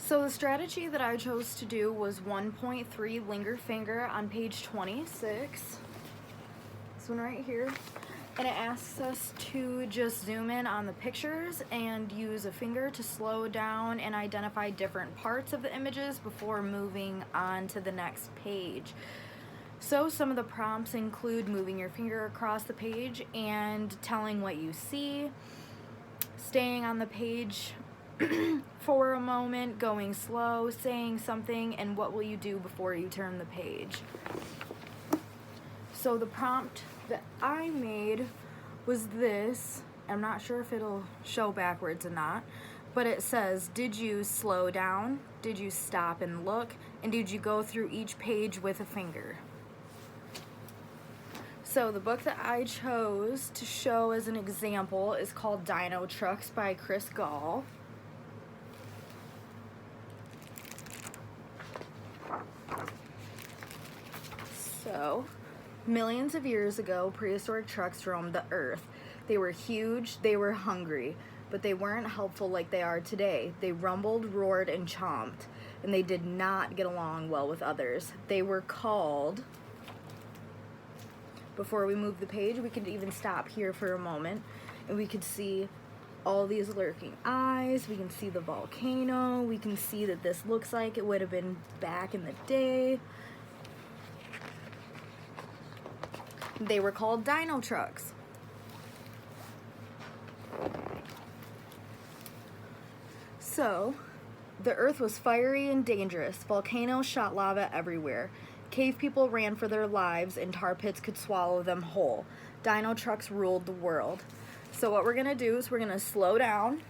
So the strategy that I chose to do was 1.3 linger finger on page 26. This one right here. And it asks us to just zoom in on the pictures and use a finger to slow down and identify different parts of the images before moving on to the next page. So some of the prompts include moving your finger across the page and telling what you see, staying on the page for a moment, going slow, saying something, and what will you do before you turn the page. So the prompt that I made was this. I'm not sure if it'll show backwards or not, but it says, did you slow down? Did you stop and look? And did you go through each page with a finger? So the book that I chose to show as an example is called Dino Trucks by Chris Gall. So, millions of years ago, prehistoric trucks roamed the earth. They were huge, they were hungry, but they weren't helpful like they are today. They rumbled, roared, and chomped, and they did not get along well with others. They were called... Before we move the page, we could even stop here for a moment, and we could see all these lurking eyes. We can see the volcano. We can see that this looks like it would have been back in the day. They were called dino trucks. So, the earth was fiery and dangerous. Volcanoes shot lava everywhere. Cave people ran for their lives, and tar pits could swallow them whole. Dino trucks ruled the world. So what we're going to do is we're going to slow down.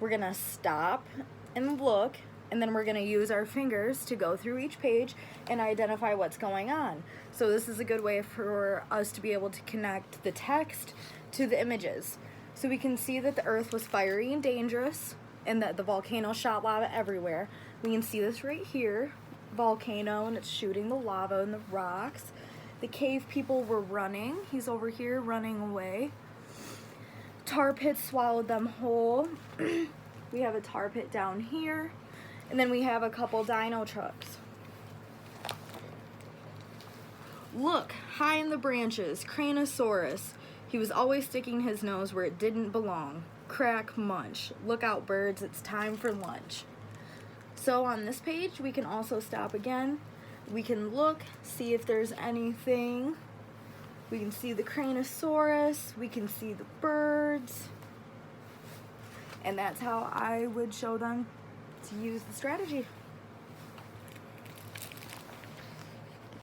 We're going to stop and look, and then we're going to use our fingers to go through each page and identify what's going on. So this is a good way for us to be able to connect the text to the images. So we can see that the earth was fiery and dangerous, and that the volcano shot lava everywhere. We can see this right here, volcano, and it's shooting the lava and the rocks. The cave people were running. He's over here running away. Tar pits swallowed them whole. We have a tar pit down here. And then we have a couple dino trucks. Look, high in the branches, Cranosaurus. He was always sticking his nose where it didn't belong. Crack, munch. Look out, birds, it's time for lunch. So on this page, we can also stop again. We can look, see if there's anything. We can see the Cranosaurus. We can see the birds. And that's how I would show them to use the strategy.